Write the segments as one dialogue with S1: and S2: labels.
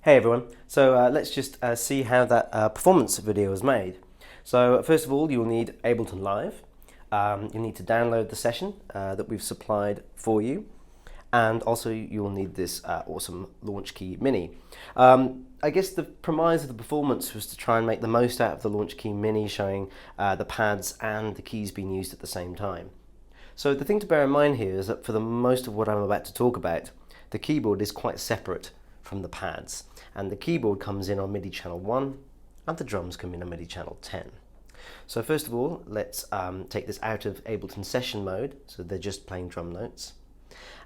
S1: Hey everyone, so let's just see how that performance video is made. So first of all, you'll need Ableton Live. You'll need to download the session that we've supplied for you, and also you'll need this awesome Launchkey Mini. I guess the premise of the performance was to try and make the most out of the Launchkey Mini, showing the pads and the keys being used at the same time. So the thing to bear in mind here is that for the most of what I'm about to talk about, the keyboard is quite separate from the pads, and the keyboard comes in on MIDI channel 1 and the drums come in on MIDI channel 10. So first of all, let's take this out of Ableton session mode, so they're just playing drum notes,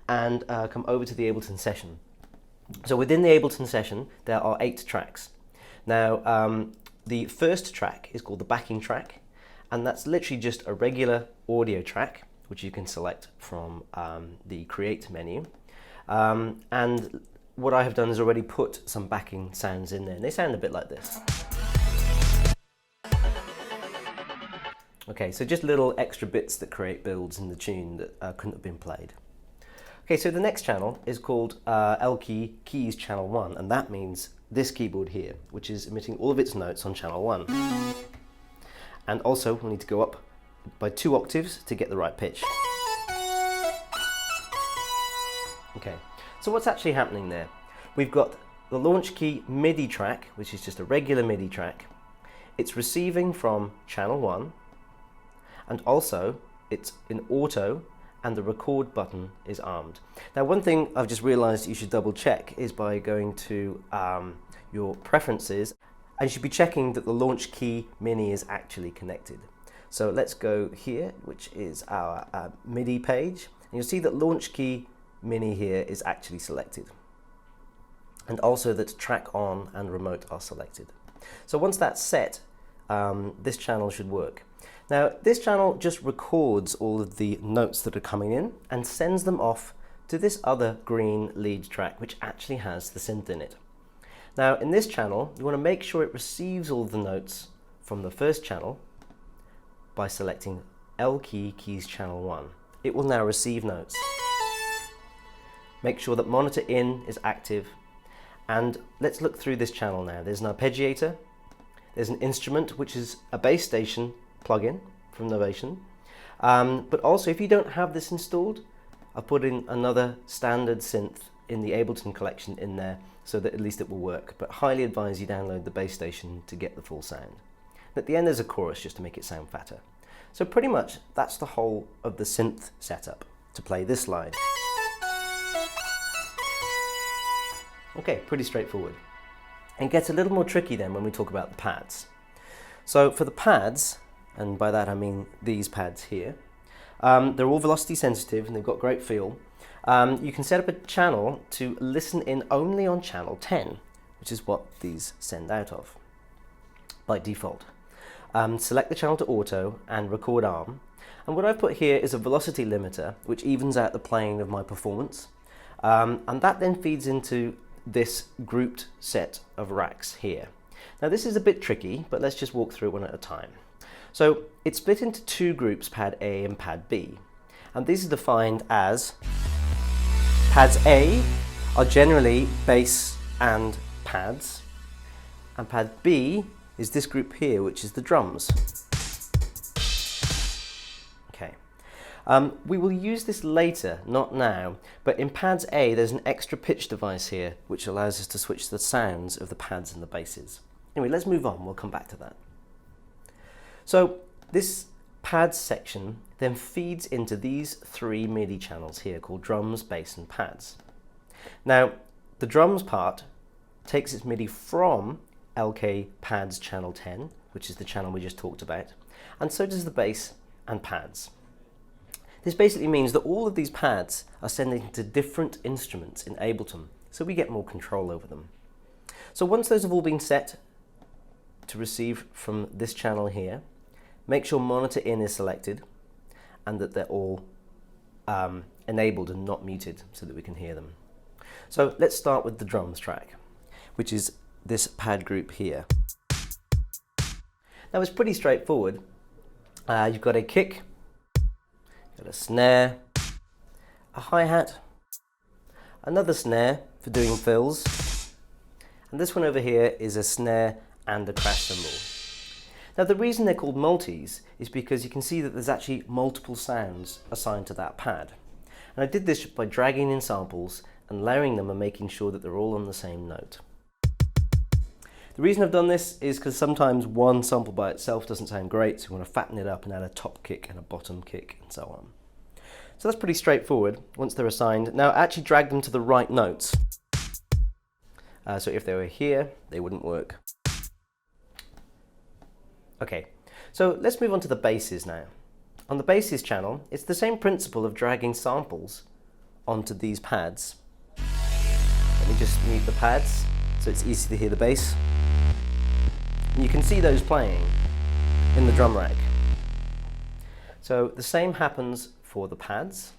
S1: and come over to the Ableton session. So within the Ableton session there are 8 tracks. Now the first track is called the backing track, and that's literally just a regular audio track which you can select from the create menu, and what I have done is already put some backing sounds in there, and they sound a bit like this. Okay, so just little extra bits that create builds in the tune that couldn't have been played. Okay, so the next channel is called L-Key Keys Channel 1, and that means this keyboard here, which is emitting all of its notes on channel 1. And also we'll need to go up by 2 octaves to get the right pitch. Okay. So what's actually happening there? We've got the Launchkey MIDI track, which is just a regular MIDI track. It's receiving from channel 1, and also it's in auto, and the record button is armed. Now one thing I've just realized you should double check is by going to your preferences, and you should be checking that the Launchkey Mini is actually connected. So let's go here, which is our MIDI page, and you'll see that Launchkey Mini here is actually selected, and also that track on and remote are selected. So once that's set, this channel should work. Now this channel just records all of the notes that are coming in and sends them off to this other green lead track, which actually has the synth in it. Now in this channel you want to make sure it receives all of the notes from the first channel by selecting L-Key Keys Channel 1. It will now receive notes. Make sure that monitor in is active, and let's look through this channel now. There's an arpeggiator, there's an instrument which is a bass station plugin from Novation, but also if you don't have this installed, I've put in another standard synth in the Ableton collection in there so that at least it will work, but highly advise you download the bass station to get the full sound. At the end there's a chorus just to make it sound fatter. So pretty much that's the whole of the synth setup to play this line. Okay, pretty straightforward. It gets a little more tricky then when we talk about the pads. So for the pads, and by that I mean these pads here, they're all velocity sensitive and they've got great feel. You can set up a channel to listen in only on channel 10, which is what these send out of by default. Select the channel to auto and record arm. And what I've put here is a velocity limiter which evens out the playing of my performance. And that then feeds into this grouped set of racks here. Now this is a bit tricky, but let's just walk through it one at a time. So it's split into 2 groups, pad A and pad B, and these are defined as pads A are generally bass and pads, and pad B is this group here, which is the drums. We will use this later, not now, but in pads A there's an extra pitch device here which allows us to switch the sounds of the pads and the basses. Anyway, let's move on, we'll come back to that. So this pads section then feeds into these 3 MIDI channels here called drums, bass and pads. Now the drums part takes its MIDI from L-Key pads channel 10, which is the channel we just talked about, and so does the bass and pads. This basically means that all of these pads are sending to different instruments in Ableton, so we get more control over them. So once those have all been set to receive from this channel here, make sure monitor in is selected and that they're all enabled and not muted so that we can hear them. So let's start with the drums track, which is this pad group here. Now it's pretty straightforward. You've got a kick, got a snare, a hi-hat, another snare for doing fills, And this one over here is a snare and a crash cymbal. Now the reason they're called multis is because you can see that there's actually multiple sounds assigned to that pad. And I did this by dragging in samples and layering them and making sure that they're all on the same note. The reason I've done this is because sometimes one sample by itself doesn't sound great, so we want to fatten it up and add a top kick and a bottom kick and so on. So that's pretty straightforward once they're assigned. Now actually drag them to the right notes. So if they were here, they wouldn't work. Okay, so let's move on to the basses now. On the basses channel, it's the same principle of dragging samples onto these pads. Let me just mute the pads so it's easy to hear the bass. And you can see those playing in the drum rack. So the same happens for the pads.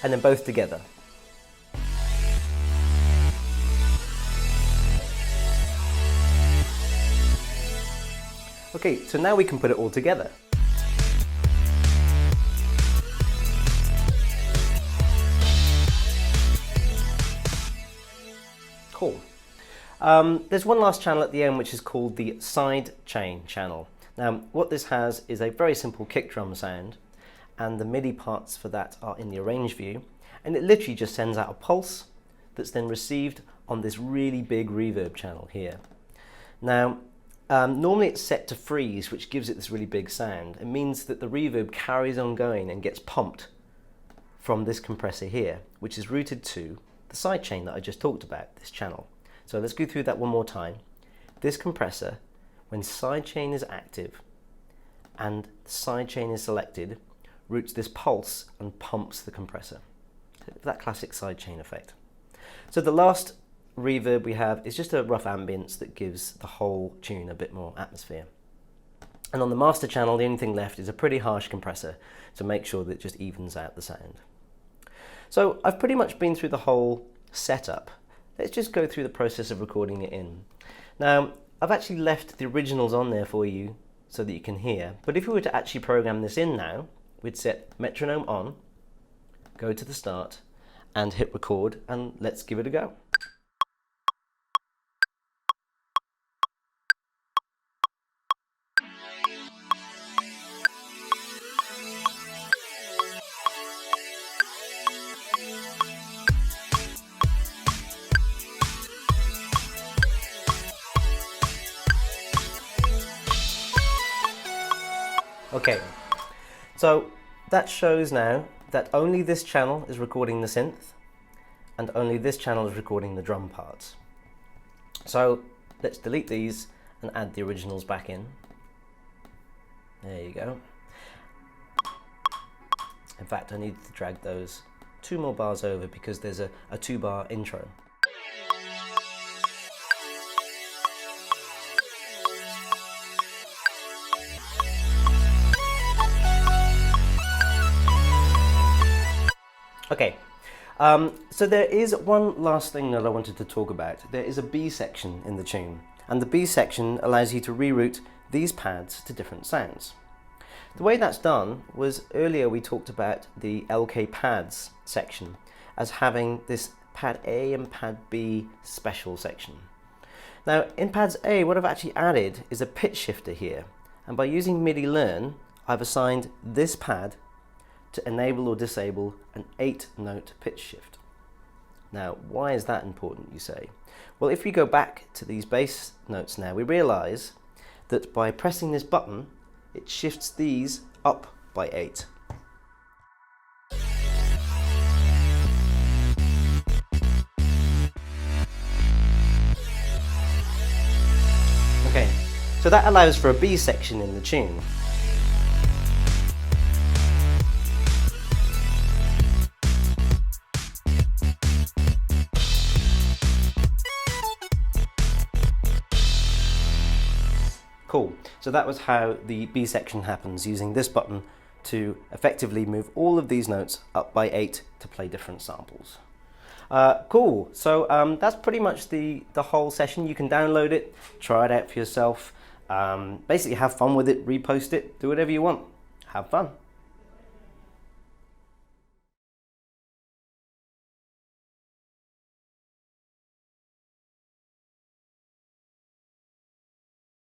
S1: And then both together. Okay, so now we can put it all together. Cool. There's one last channel at the end which is called the side chain channel. Now what this has is a very simple kick drum sound, and the MIDI parts for that are in the arrange view, and it literally just sends out a pulse that's then received on this really big reverb channel here. Now normally it's set to freeze, which gives it this really big sound. It means that the reverb carries on going and gets pumped from this compressor here, which is routed to the sidechain that I just talked about, this channel. So let's go through that one more time. This compressor, when sidechain is active and the sidechain is selected, routes this pulse and pumps the compressor. That classic sidechain effect. So the last reverb we have is just a rough ambience that gives the whole tune a bit more atmosphere. And on the master channel, the only thing left is a pretty harsh compressor to make sure that it just evens out the sound. So I've pretty much been through the whole setup. Let's just go through the process of recording it in. Now, I've actually left the originals on there for you so that you can hear, but if we were to actually program this in now, we'd set metronome on, go to the start, and hit record, and let's give it a go. Okay, so that shows now that only this channel is recording the synth and only this channel is recording the drum parts. So let's delete these and add the originals back in. There you go. In fact, I need to drag those 2 more bars over because there's a 2-bar intro. Okay, so there is one last thing that I wanted to talk about. There is a B section in the tune, and the B section allows you to reroute these pads to different sounds. The way that's done was earlier we talked about the LK pads section as having this pad A and pad B special section. Now in pads A, what I've actually added is a pitch shifter here, and by using MIDI learn, I've assigned this pad to enable or disable an 8-note pitch shift. Now, why is that important, you say? Well, if we go back to these bass notes now, we realize that by pressing this button, it shifts these up by 8. Okay, so that allows for a B section in the tune. Cool, so that was how the B section happens, using this button to effectively move all of these notes up by 8 to play different samples. Cool, so that's pretty much the whole session. You can download it, try it out for yourself, basically have fun with it, repost it, do whatever you want. Have fun.